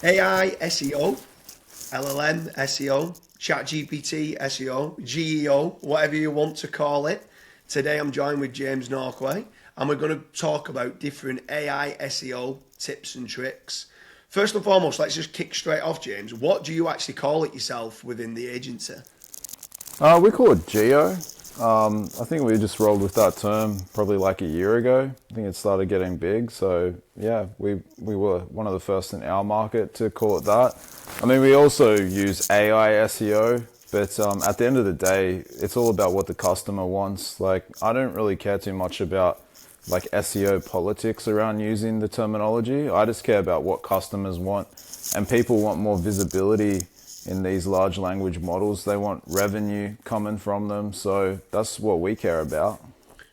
AI SEO, LLM SEO, ChatGPT SEO, GEO, whatever you want to call it. Today I'm joined with James Norquay and we're going to talk about different AI SEO tips and tricks. First and foremost, let's just kick straight off, James. What do you actually call it yourself within the agency? We call it GEO. I think we just rolled with that term probably like a year ago. I think it started getting big. So yeah, we were one of the first in our market to call it that. I mean, we also use AI SEO, but at the end of the day, it's all about what the customer wants. Like, I don't really care too much about like SEO politics around using the terminology. I just care about what customers want, and people want more visibility in these large language models. They want revenue coming from them, so that's what we care about.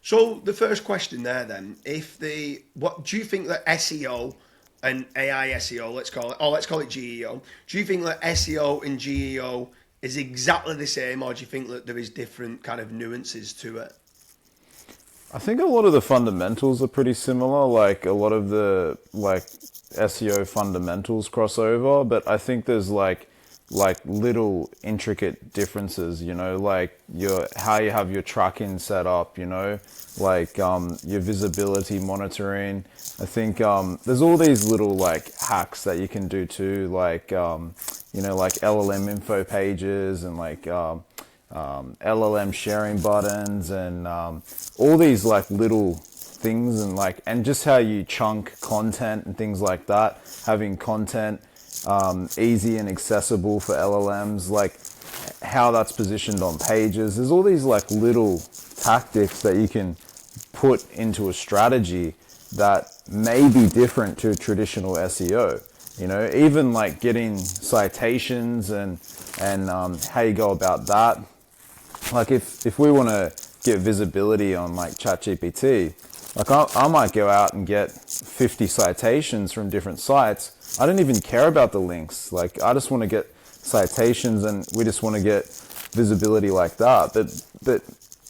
So the first question there then, what do you think that SEO and AI SEO, let's call it GEO, do you think that SEO and GEO is exactly the same, or do you think that there is different kind of nuances to it? I think a lot of the fundamentals are pretty similar, like a lot of the SEO fundamentals cross over, but I think there's like little intricate differences, like how you have your tracking set up, like your visibility monitoring. I think there's all these little like hacks that you can do too, like like LLM.info pages and like LLM sharing buttons and all these like little things, and just how you chunk content and things like that, having content easy and accessible for LLMs, like how that's positioned on pages. There's all these like little tactics that you can put into a strategy that may be different to traditional SEO. Even like getting citations and how you go about that. Like if we want to get visibility on like ChatGPT, like I might go out and get 50 citations from different sites. I don't even care about the links. Like, I just want to get citations, and we just want to get visibility like that. But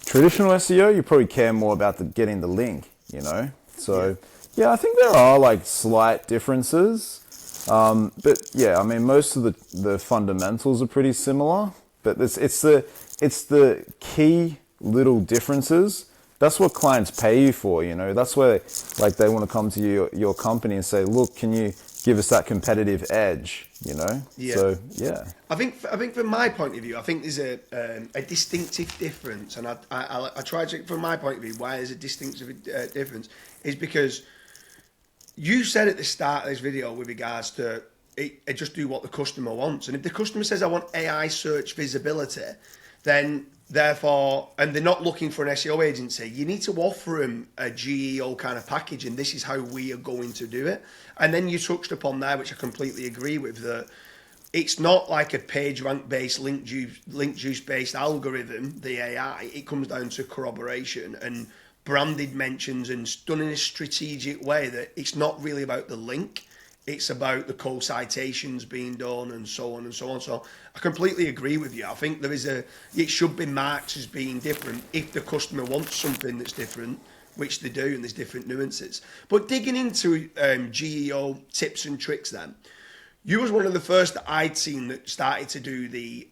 traditional SEO, you probably care more about getting the link, So yeah, I think there are like slight differences. But yeah, I mean, most of the fundamentals are pretty similar. But it's the key little differences. That's what clients pay you for, That's where like they want to come to your company and say, look, can you give us that competitive edge, Yeah. So yeah, I think from my point of view, I think there's a distinctive difference, and I try to, from my point of view, why there's a distinctive difference is because you said at the start of this video with regards to it just do what the customer wants, and if the customer says I want AI search visibility, then therefore, and they're not looking for an SEO agency, you need to offer them a GEO kind of package, and this is how we are going to do it. And then you touched upon there, which I completely agree with, that it's not like a page rank based, link juice based algorithm, the AI. It comes down to corroboration and branded mentions, and done in a strategic way that it's not really about the link. It's about the co-citations being done and so on and so on. So I completely agree with you. I think it should be marked as being different if the customer wants something that's different, which they do, and there's different nuances. But digging into GEO tips and tricks then, you was one of the first that I'd seen that started to do the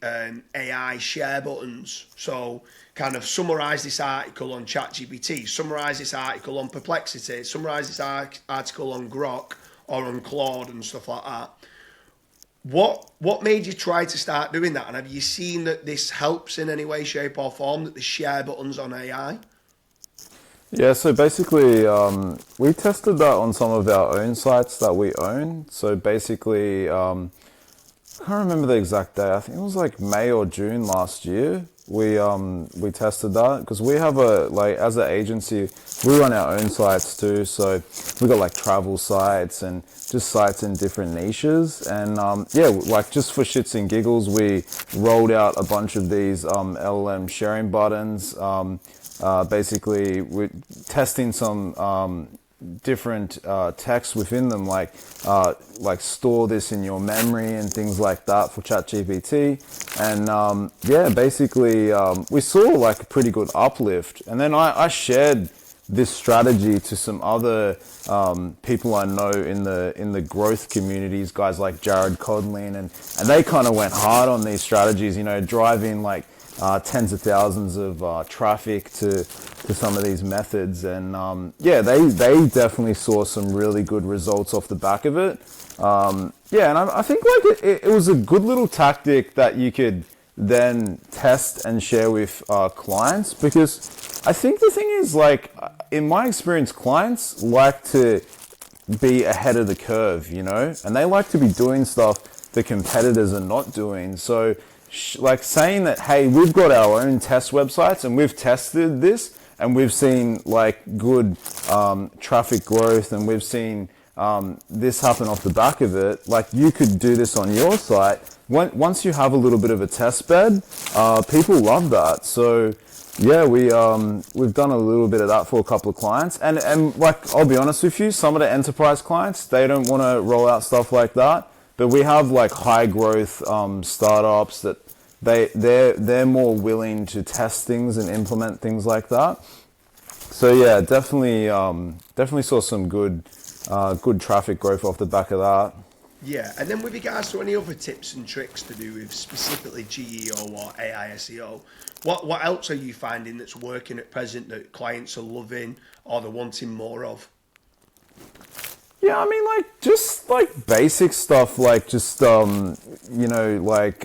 AI share buttons. So kind of summarize this article on ChatGPT, summarize this article on Perplexity, summarize this article on Grok, or on Claude and stuff like that. What made you try to start doing that? And have you seen that this helps in any way, shape or form, that the share buttons on AI? Yeah, so basically we tested that on some of our own sites that we own. So basically, I can't remember the exact day. I think it was like May or June last year. We tested that because we have as an agency, we run our own sites too. So we got like travel sites and just sites in different niches. And like just for shits and giggles, we rolled out a bunch of these LLM sharing buttons. Basically, we're testing some different text within them, like store this in your memory and things like that for ChatGPT. And basically we saw like a pretty good uplift. And then I shared this strategy to some other people I know in the growth communities, guys like Jared Codlin, and they kind of went hard on these strategies, you know, driving like tens of thousands of traffic to some of these methods, and they definitely saw some really good results off the back of it. And I think like it was a good little tactic that you could then test and share with clients, because I think the thing is, like, in my experience, clients like to be ahead of the curve, you know, and they like to be doing stuff the competitors are not doing. So like saying that, hey, we've got our own test websites and we've tested this and we've seen like good traffic growth, and we've seen this happen off the back of it. Like, you could do this on your site. Once you have a little bit of a test bed, people love that. So yeah, we've done a little bit of that for a couple of clients, and like, I'll be honest with you, some of the enterprise clients, they don't want to roll out stuff like that. But we have like high growth startups that they're more willing to test things and implement things like that. So yeah, definitely saw some good traffic growth off the back of that. Yeah, and then with regards to any other tips and tricks to do with specifically GEO or AI SEO, what else are you finding that's working at present that clients are loving or they're wanting more of? Yeah, I mean, like, just like basic stuff, like just you know, like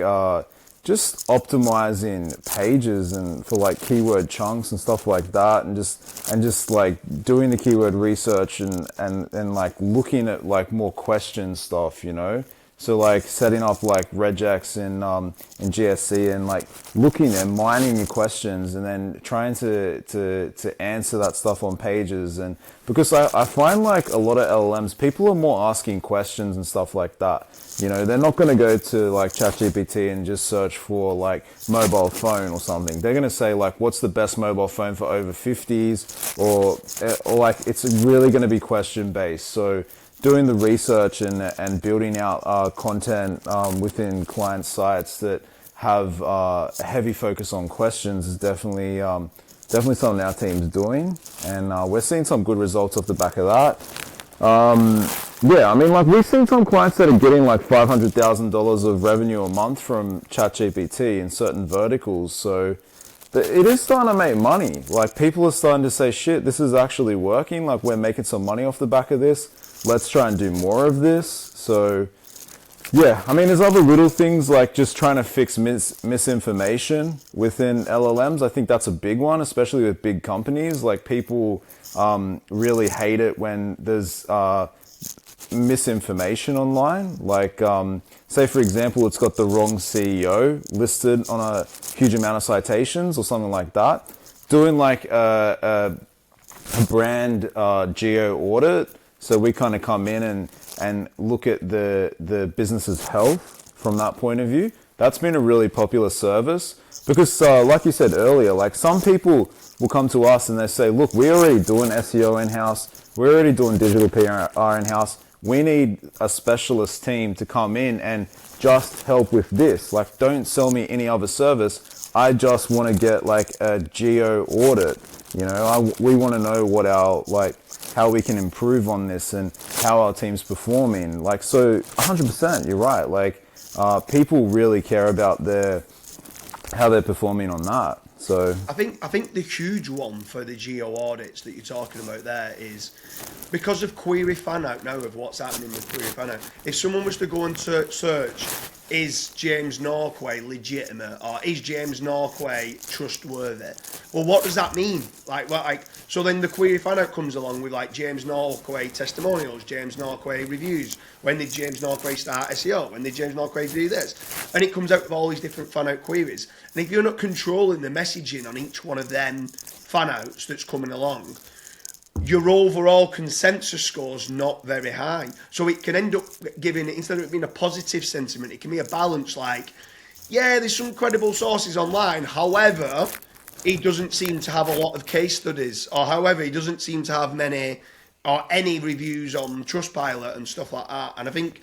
just optimizing pages and for like keyword chunks and stuff like that, and just like doing the keyword research and like looking at like more question stuff, you know. So like setting up like regex in GSC and like looking and mining your questions and then trying to answer that stuff on pages. And because I find like a lot of LLMs, people are more asking questions and stuff like that. You know, they're not going to go to like ChatGPT and just search for like mobile phone or something. They're going to say like, what's the best mobile phone for over 50s, or like, it's really going to be question based. So doing the research and building out content within client sites that have a heavy focus on questions is definitely something our team's doing, and we're seeing some good results off the back of that. Yeah, I mean, like, we've seen some clients that are getting like $500,000 of revenue a month from ChatGPT in certain verticals. So it is starting to make money. Like, people are starting to say, shit, this is actually working. Like, we're making some money off the back of this. Let's try and do more of this. So yeah, I mean, there's other little things like just trying to fix misinformation within LLMs. I think that's a big one, especially with big companies. Like, people really hate it when there's misinformation online. Like, say for example, it's got the wrong CEO listed on a huge amount of citations or something like that. Doing like a brand GEO audit. So we kind of come in and look at the business's health from that point of view. That's been a really popular service because, like you said earlier, like, some people will come to us and they say, look, we're already doing SEO in-house. We're already doing digital PR in-house. We need a specialist team to come in and just help with this. Like, don't sell me any other service. I just want to get like a GEO audit. You know, we want to know what our, like, how we can improve on this and how our team's performing. Like, so 100%, you're right. Like, people really care about how they're performing on that. So I think the huge one for the GEO audits that you're talking about there is because of query fan out now, of what's happening with query fan out. If someone was to go and search, is James Norquay legitimate, or is James Norquay trustworthy? Well, what does that mean? So then the query fan out comes along with like James Norquay testimonials, James Norquay reviews. When did James Norquay start SEO? When did James Norquay do this? And it comes out with all these different fan out queries. And if you're not controlling the messaging on each one of them fan outs that's coming along, your overall consensus score's not very high. So it can end up giving, instead of it being a positive sentiment, it can be a balance like, yeah, there's some credible sources online, however, he doesn't seem to have a lot of case studies, or however, he doesn't seem to have many or any reviews on Trustpilot and stuff like that. And I think,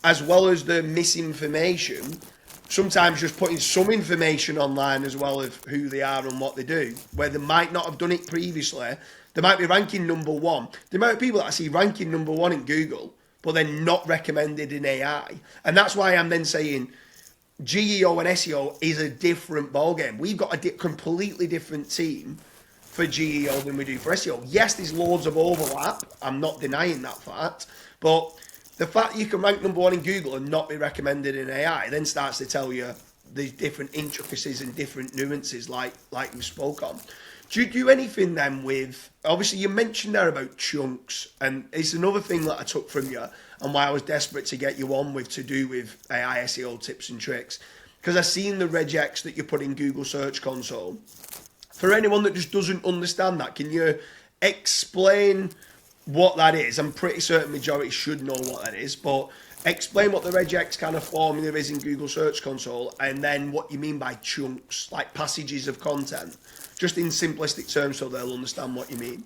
as well as the misinformation, sometimes just putting some information online as well of who they are and what they do, where they might not have done it previously, They might be ranking number one. The amount of people that I see ranking number one in Google, but they're not recommended in AI. And that's why I'm then saying GEO and SEO is a different ballgame. We've got a completely different team for GEO than we do for SEO. Yes, there's loads of overlap. I'm not denying that fact. But the fact that you can rank number one in Google and not be recommended in AI then starts to tell you the different intricacies and different nuances like we spoke on. Do you do anything then with, obviously you mentioned there about chunks, and it's another thing that I took from you and why I was desperate to get you on with to do with AI SEO tips and tricks, because I've seen the regex that you put in Google Search Console. For anyone that just doesn't understand that, can you explain what that is? I'm pretty certain majority should know what that is, but explain what the regex kind of formula is in Google Search Console, and then what you mean by chunks, like passages of content, just in simplistic terms so they'll understand what you mean.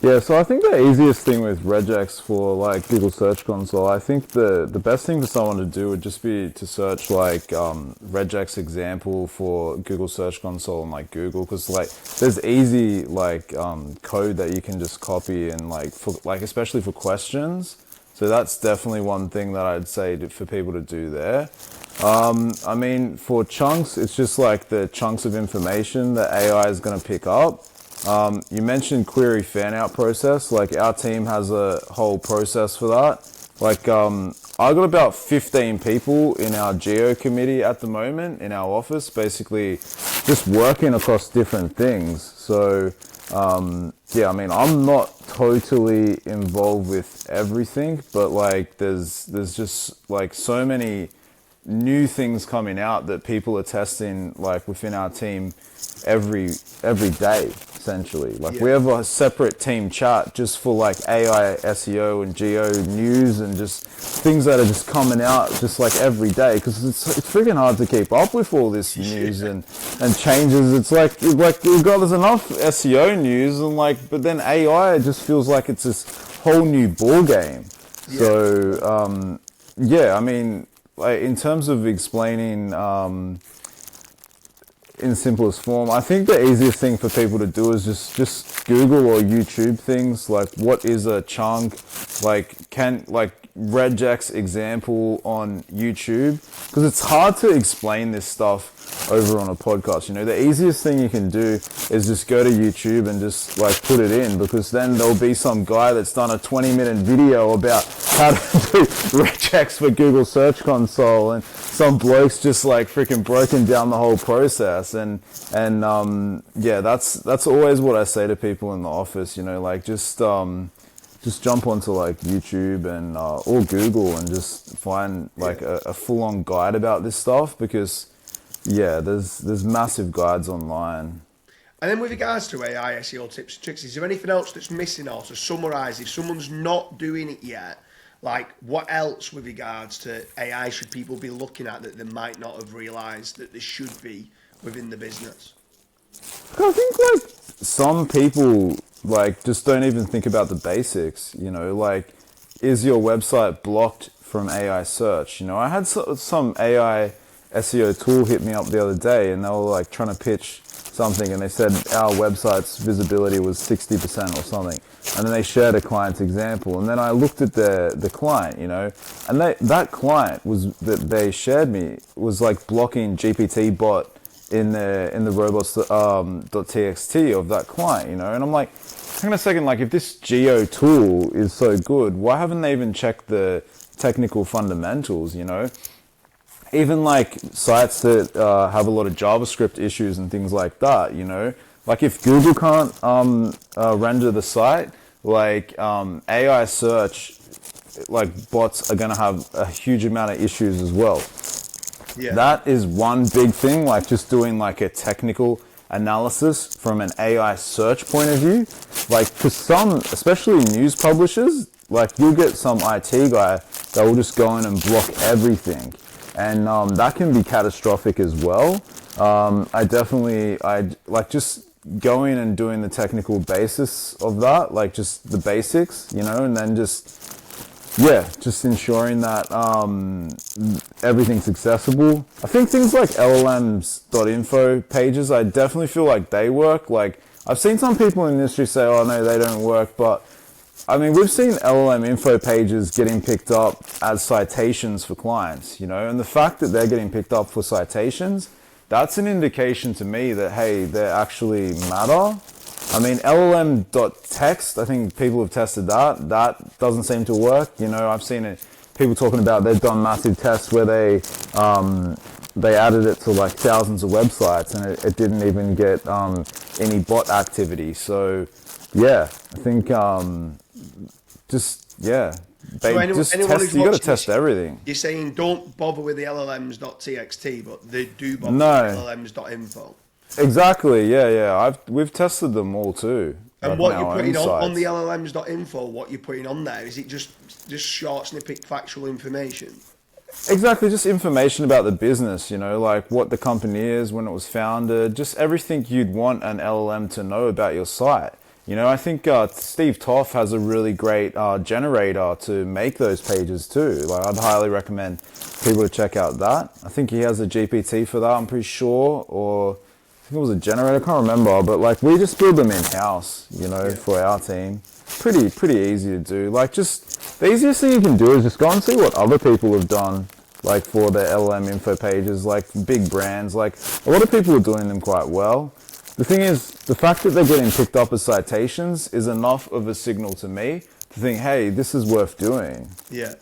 Yeah, so I think the easiest thing with regex for like Google Search Console, I think the best thing for someone to do would just be to search like regex example for Google Search Console and like Google, because like there's easy like code that you can just copy and like for like especially for questions. So that's definitely one thing that I'd say for people to do there. I mean, for chunks, it's just like the chunks of information that AI is going to pick up. You mentioned query fan out process. Like our team has a whole process for that. Like I got about 15 people in our GEO committee at the moment in our office, basically just working across different things. So yeah, I mean, I'm not totally involved with everything, but like there's just like so many new things coming out that people are testing like within our team every day essentially. Like we have a separate team chat just for like AI, SEO and GEO news and just things that are just coming out just like every day, because it's freaking hard to keep up with all this news and changes. It's like we've got there's enough SEO news and like, but then AI just feels like it's this whole new ball game. So yeah, I mean, like in terms of explaining in simplest form, I think the easiest thing for people to do is just Google or YouTube things like what is a chunk, like regex example on YouTube, because it's hard to explain this stuff over on a podcast. You know, the easiest thing you can do is just go to YouTube and just like put it in, because then there'll be some guy that's done a 20-minute video about how to do regex for Google Search Console, and some bloke's just like freaking broken down the whole process. And yeah, that's always what I say to people in the office, you know, like just jump onto like YouTube and or Google and just find like a full-on guide about this stuff, because yeah, there's massive guides online. And then with regards to AI SEO tips and tricks, is there anything else that's missing, or to summarise, if someone's not doing it yet, like what else with regards to AI should people be looking at that they might not have realised that there should be within the business? I think like some people like just don't even think about the basics, you know, like is your website blocked from AI search? You know, I had some AI SEO tool hit me up the other day, and they were like trying to pitch something, and they said our website's visibility was 60% or something, and then they shared a client's example, and then I looked at the client, you know, and that client was that they shared me was like blocking GPT bot in the robots.txt of that client, you know, and I'm like, hang on a second, like if this Geo tool is so good, why haven't they even checked the technical fundamentals, you know? Even like sites that have a lot of JavaScript issues and things like that, you know, like if Google can't render the site, like AI search, like bots are going to have a huge amount of issues as well. Yeah. That is one big thing, like just doing like a technical analysis from an AI search point of view. Like for some, especially news publishers, like you'll get some IT guy that will just go in and block everything. And that can be catastrophic as well. I like just going and doing the technical basis of that, like just the basics, you know, and then just ensuring that everything's accessible. I think things like LLMs.info pages, I definitely feel like they work. Like I've seen some people in the industry say, oh no, they don't work, but I mean, we've seen LLM info pages getting picked up as citations for clients, you know, and the fact that they're getting picked up for citations, that's an indication to me that, hey, they actually matter. I mean, LLM.text, I think people have tested that. That doesn't seem to work. You know, I've seen it, people talking about they've done massive tests where they added it to like thousands of websites and it didn't even get any bot activity. So, yeah, I think Anyone who's you got to watching test this, everything. You're saying don't bother with the LLMs.txt, but they do bother No. with LLMs.info. Exactly, yeah. We've tested them all too. And like what on you're our putting own on the sites. LLMs.info, what you're putting on there, is it just short, snippet, factual information? Exactly, just information about the business, you know, like what the company is, when it was founded, just everything you'd want an LLM to know about your site. You know, I think Steve Toff has a really great generator to make those pages too. Like, I'd highly recommend people to check out that. I think he has a GPT for that, I'm pretty sure, or I think it was a generator, I can't remember, but like we just build them in-house, you know, for our team. Pretty easy to do. Like, just the easiest thing you can do is just go and see what other people have done, like for their LLM info pages, like big brands. Like, a lot of people are doing them quite well. The thing is, the fact that they're getting picked up as citations is enough of a signal to me to think, hey, this is worth doing. Yeah,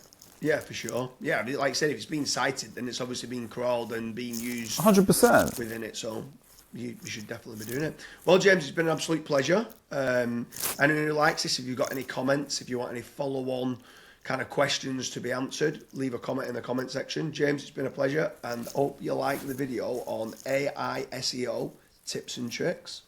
for sure. Yeah, like I said, if it's been cited, then it's obviously been crawled and being used 100%. within it. So you should definitely be doing it. Well, James, it's been an absolute pleasure. Anyone who likes this, if you've got any comments, if you want any follow-on kind of questions to be answered, leave a comment in the comment section. James, it's been a pleasure, and hope you like the video on AI SEO tips and tricks.